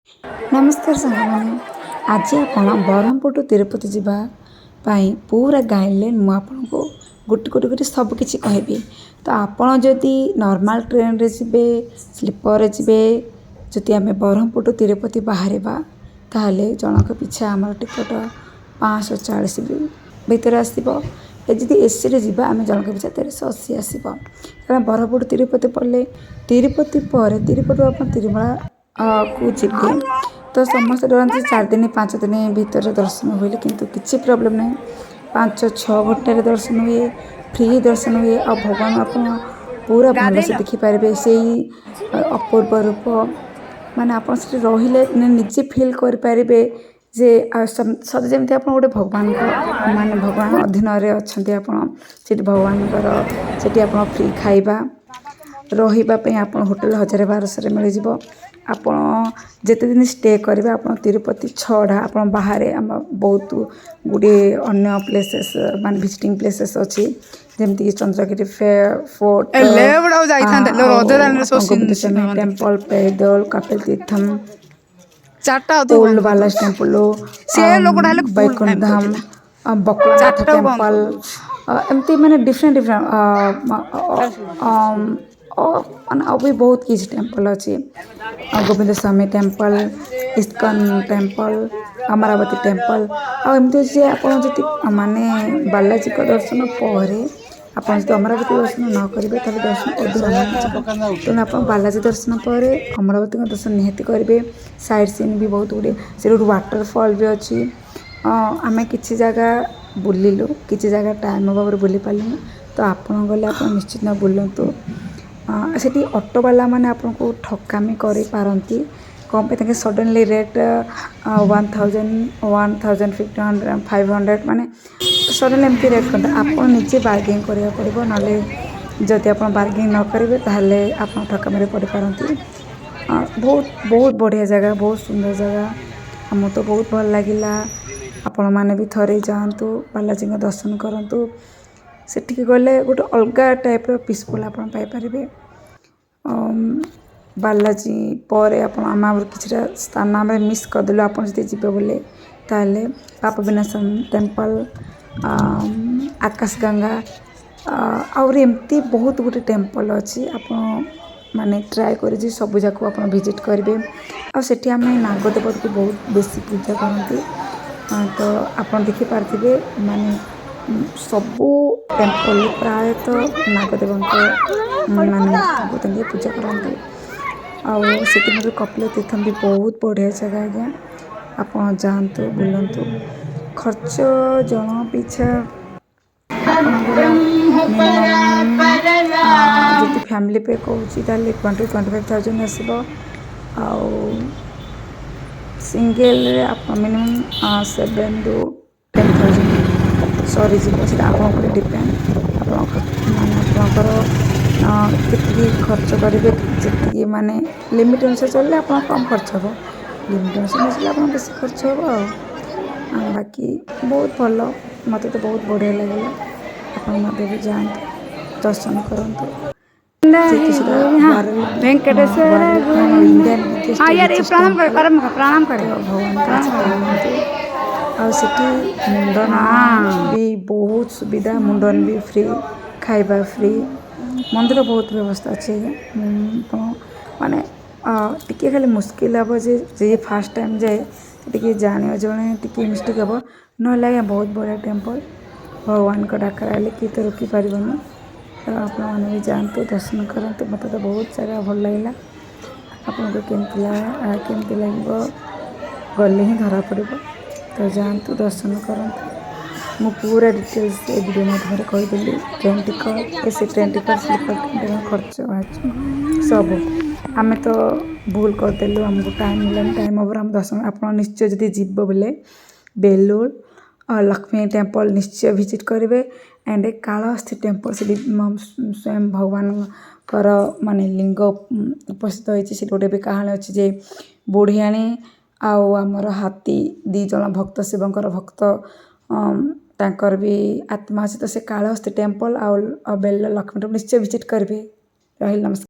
नमस्कार साଙ୍ଗमाने आज आपण ब्रह्मपुर टू तिरुपति जीवा पाई पूरा गाइडलाइन मु आपको गोटे गोटे कर सब किसी कहबी। तो आपण जदि नॉर्मल ट्रेन रे जीवे स्लीपर रे जीवे जदि आम ब्रह्मपुर टू तिरुपति बाहर ताहले जनक पिछा आम टिकट 540 भितर आसो। जदि एसी रे जीवा आम जनक पिछा 1380 आसो। कारण ब्रह्मपुर तिरुपति पड़े तिरुपति पर तिरुपति आप तिरुमला को जीवे तो समस्त डरती 4 दिन 5 दिन भीतर दर्शन हुए किंतु किसी प्रॉब्लम नहीं 5-6 घंटे दर्शन हुए फ्री दर्शन हुए और भगवान आप पूरा भल से देखिपारे से अपूर्व रूप माने आप रही निजे फिल करें जे सद जमी आप गोटे भगवान माने भगवान अधीन अच्छा भगवान फ्री खाइबा रही आप होटेल 1200 मिल आपण जिते दिन स्टे करेंगे आप तिरुपति छड़ा आप बाहर आम बहुत गुड़े अन्य प्लेसेस मान विजिटिंग प्लेसेस अच्छी जमीक चंद्रगिरी फोर्ट टेम्पल पैदल कपिल तीर्थम ओल्ड बालाज टेम्पल बैकुंठ धाम बकलानाथ टेम्पल एमती माने डिफरेंट भी बहुत किसी टेम्पल अच्छी Govind Swami temple ISKCON temple Amaravati temple आमती अच्छे आप माने बालाजी का दर्शन पर आप अमरावती दर्शन न करेंगे तेज दर्शन अधूरा तेणु आप बालाजी दर्शन पर अमरावती दर्शन निहाती करेंगे। साइड सीन भी बहुत गुड़े से वाटरफॉल भी अच्छी आम कि जगह बुलिलु कि जगह टाइम अभाव बुली पार्लु तो आप गले आप निश्चित बुलतु से ऑटो वाला मैंने आपको ठकामी कर पारती कम पे सडनली रेट 1000 500 माने सडनली एमती रेट करते आप निजे बार्गेन करा पड़ो ना जदि आप बार्गेन न करेंगे ताहले आप ठकामी पड़ पारती। बहुत बहुत बढ़िया जगह बहुत सुंदर जगह आमको तो बहुत भल लगिला। आपण मैंने भी थरे जातु बालाजी दर्शन करूँ सेठिक गले गोटे अलग टाइप पीसफुल आप पाइपर। बालाजी पर आम कि स्थान आम मिस करदेलु आप जी बोले ताले पाप विनाशन टेम्पल आकाश गंगा आउरी एमती बहुत गुटे टेम्पल अच्छी आप माने ट्राए कर सब जाक आप विजिट करेंगे। आठ आम नागदेव को बहुत बेसी पूजा करती तो आप देखिपारे माने सबू टेम्पल प्रायतः नागदेव माने पूजा करते आठ कपिल तीर्थम भी बहुत बढ़िया जगह आज्ञा आप जातु बुलतु खर्च जन पिछा जी फैमिली पे कहूँ 20-25,000 आसो सिंगल आप मिनिमम 7 to 10,000 सरी जी आप डिपेंड आपकी खर्च करेंगे जी माने लिमिट अनुसार चलते आप कम खर्च हम लिमिट अनुसार चलते आप बेस खर्च हम बाकी बहुत भल मत तो बहुत बढ़िया लगे आप भी जातु दर्शन करूँ मुंडन भी बहुत सुविधा मुंडन भी फ्री खाइबा फ्री मंदिर बहुत व्यवस्था अच्छे माने टी खाली मुस्किल हे जे फास्ट टाइम जाए टी जाने जड़े टी मिस्टेक हे ना लगे बहुत बढ़िया टेम्पल भगवान का डाकर आए कि तो रोकी पारबनी तो आप भी जातु दर्शन करते मत तो बहुत जगह भल लगे आपको केमती लगे गले ही धरा पड़ तो जातु दर्शन करते मु पूरा डिटेल्स वीडियो माध्यम कहीदेली train ticket AC train ticket sleeper ticket खर्च सब आम तो भूल करदेलु आमको टाइम मिलानी टाइम ओवर आम दर्शन आप निश्चय जब जीव बोले बेलूर लक्ष्मी टेम्पल निश्चय विजिट करेंगे एंड कालहस्ती टेम्पल से स्वयं भगवान कर माने लिंग उपस्थित होती गोटे भी कहानी अच्छी जे बुढ़ियाणी आमर हाथी 2 जन भक्त शिवंकर भक्त तांकर भी आत्मा अच्छी तो से कालहस्ती टेम्पल आ बेल लक्ष्मी टेम्पल निश्चय विजिट करेंगे। रही नमस्कार।